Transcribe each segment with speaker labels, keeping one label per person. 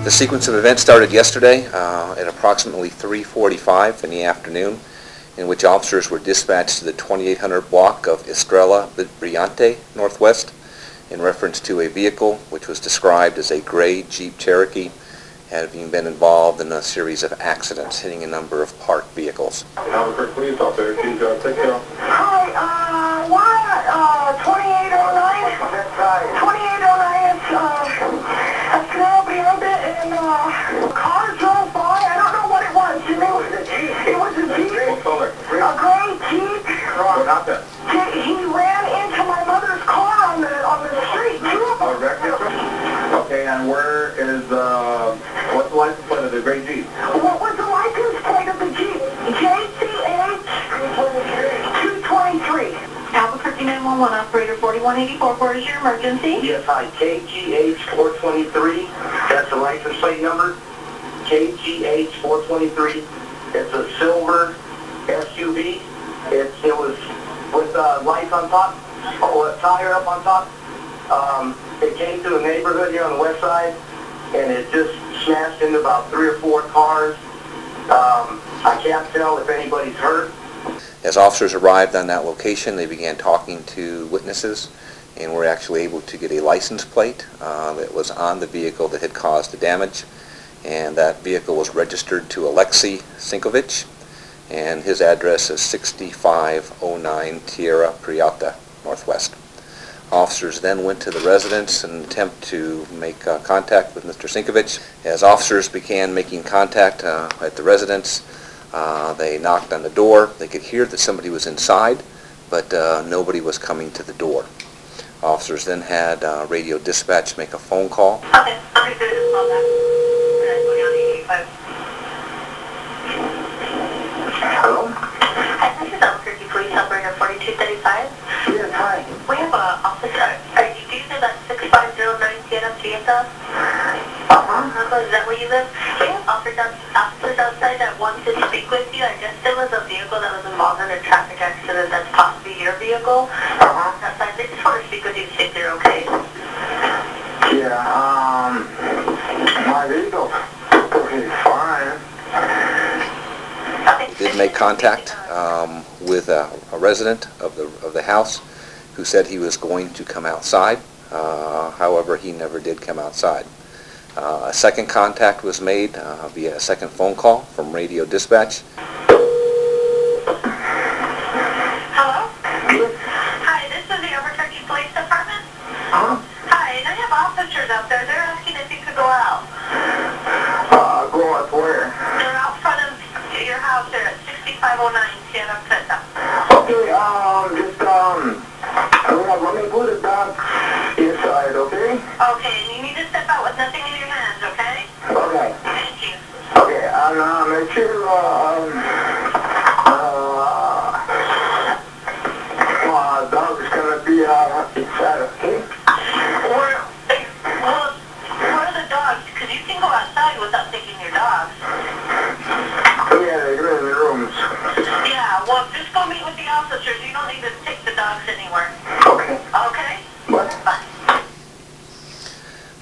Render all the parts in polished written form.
Speaker 1: The sequence of events started yesterday at approximately 3:45 in the afternoon, in which officers were dispatched to the 2800 block of Estrella Brillante Northwest in reference to a vehicle which was described as a gray Jeep Cherokee having been involved in a series of accidents hitting a number of parked vehicles.
Speaker 2: Albuquerque Police out there, can you take care?
Speaker 3: Hi, why 2809? 2809, it's Estrella Brillante, and a car drove by. I don't know what it was. You know, it was a Jeep.
Speaker 2: What color?
Speaker 3: A gray Jeep.
Speaker 2: What happened?
Speaker 3: He ran into my mother's car on the street.
Speaker 2: Okay, and where is, what's the license plate of the gray Jeep?
Speaker 3: What was the license plate of the Jeep? JCH 223. Albuquerque 911, operator 4184, where is your emergency?
Speaker 4: Yes, hi, KGH 423, that's the license plate number, KGH 423, it's a silver SUV, it was with lights on top, or a tire up on top. It came through a neighborhood here on the west side, and it just smashed into about 3 or 4 cars. I can't tell if anybody's hurt.
Speaker 1: As officers arrived on that location, they began talking to witnesses and were actually able to get a license plate that was on the vehicle that had caused the damage. And that vehicle was registered to Alexei Sinkevitch, and his address is 6509 Tierra Prieta Northwest. Officers then went to the residence in an attempt to make contact with Mr. Sinkevitch. As officers began making contact at the residence, they knocked on the door. They could hear that somebody was inside, but nobody was coming to the door. Officers then had radio dispatch make a phone call.
Speaker 3: Okay, understood. Call back.
Speaker 4: Hello?
Speaker 3: Hi, this is Albuquerque Police operator 4235.
Speaker 4: Yes, hi.
Speaker 3: We have an officer. Do you know that 6509 Tierra Prieta? Is that where you live? We have officers outside that want to speak with you. I guess there was a vehicle that was involved in a traffic accident that's possibly your vehicle. Outside, they just want to speak with you to see if they're okay.
Speaker 4: Yeah, my vehicle's perfectly fine.
Speaker 1: They did make contact with a resident of the house who said he was going to come outside. However, he never did come outside. A second contact was made via a second phone call from radio dispatch.
Speaker 3: Hello? Hi, this is the Albuquerque Police Department. Hi, and I have officers out there. They're asking if you could go out.
Speaker 4: Go out where?
Speaker 3: They're out front of your house there at 6509 Tierra Prieta.
Speaker 4: Okay, let me put it back inside, okay?
Speaker 3: Okay, and you need to step out with nothing in your hands, okay?
Speaker 4: Okay.
Speaker 3: Thank you.
Speaker 4: Okay, and make sure, dog is gonna be inside, okay?
Speaker 3: Where are the dogs? Because you can go outside without taking your dogs.
Speaker 4: Yeah, they're in the rooms.
Speaker 3: Yeah, well, just go meet with the officers. You don't need to take the dogs anywhere.
Speaker 4: Okay.
Speaker 3: Okay?
Speaker 4: What?
Speaker 3: Bye.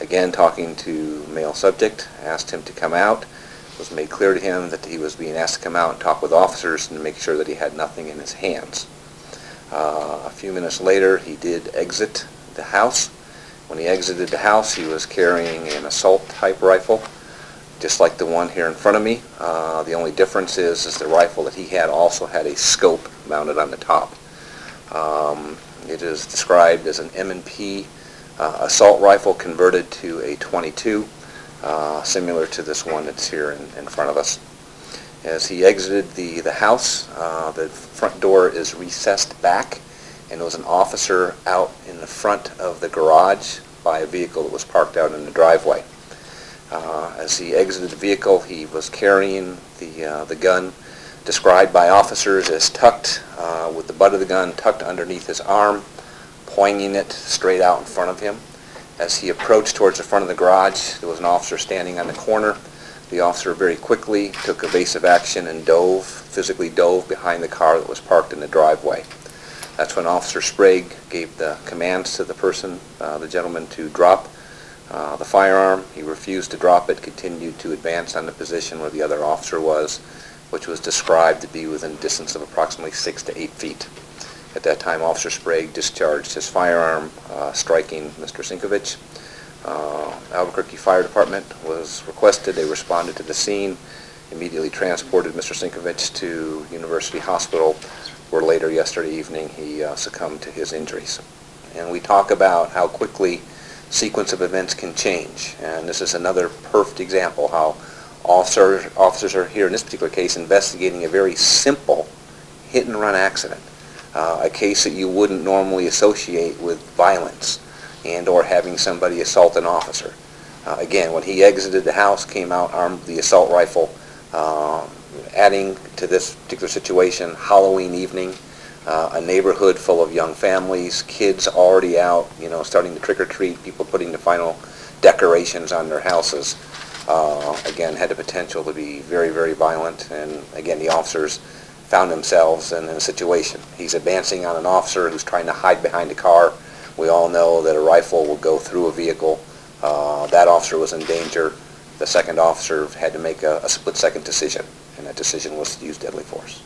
Speaker 1: Again, talking to male subject, asked him to come out. It was made clear to him that he was being asked to come out and talk with officers and make sure that he had nothing in his hands. A few minutes later, he did exit the house. When he exited the house, he was carrying an assault-type rifle, just like the one here in front of me. The only difference is the rifle that he had also had a scope mounted on the top. It is described as an M&P assault rifle converted to a .22, similar to this one that's here in front of us. As he exited the house, the front door is recessed back, and there was an officer out in the front of the garage by a vehicle that was parked out in the driveway. As he exited the vehicle, he was carrying the gun, described by officers as tucked, with the butt of the gun tucked underneath his arm, pointing it straight out in front of him. As he approached towards the front of the garage, there was an officer standing on the corner. The officer very quickly took evasive action and physically dove behind the car that was parked in the driveway. That's when Officer Sprague gave the commands to the person, the gentleman, to drop The firearm, he refused to drop it, continued to advance on the position where the other officer was, which was described to be within a distance of approximately 6 to 8 feet. At that time, Officer Sprague discharged his firearm, striking Mr. Sinkevitch. Albuquerque Fire Department was requested. They responded to the scene, immediately transported Mr. Sinkevitch to University Hospital, where later yesterday evening he succumbed to his injuries. And we talk about how quickly sequence of events can change, and this is another perfect example how officers are here in this particular case investigating a very simple hit-and-run accident, a case that you wouldn't normally associate with violence and or having somebody assault an officer. Again, when he exited the house, came out armed with the assault rifle, adding to this particular situation, Halloween evening, a neighborhood full of young families, kids already out, starting to trick-or-treat, people putting the final decorations on their houses. Again, had the potential to be very, very violent, and again, the officers found themselves in a situation. He's advancing on an officer who's trying to hide behind a car. We all know that a rifle will go through a vehicle. That officer was in danger. The second officer had to make a split-second decision, and that decision was to use deadly force.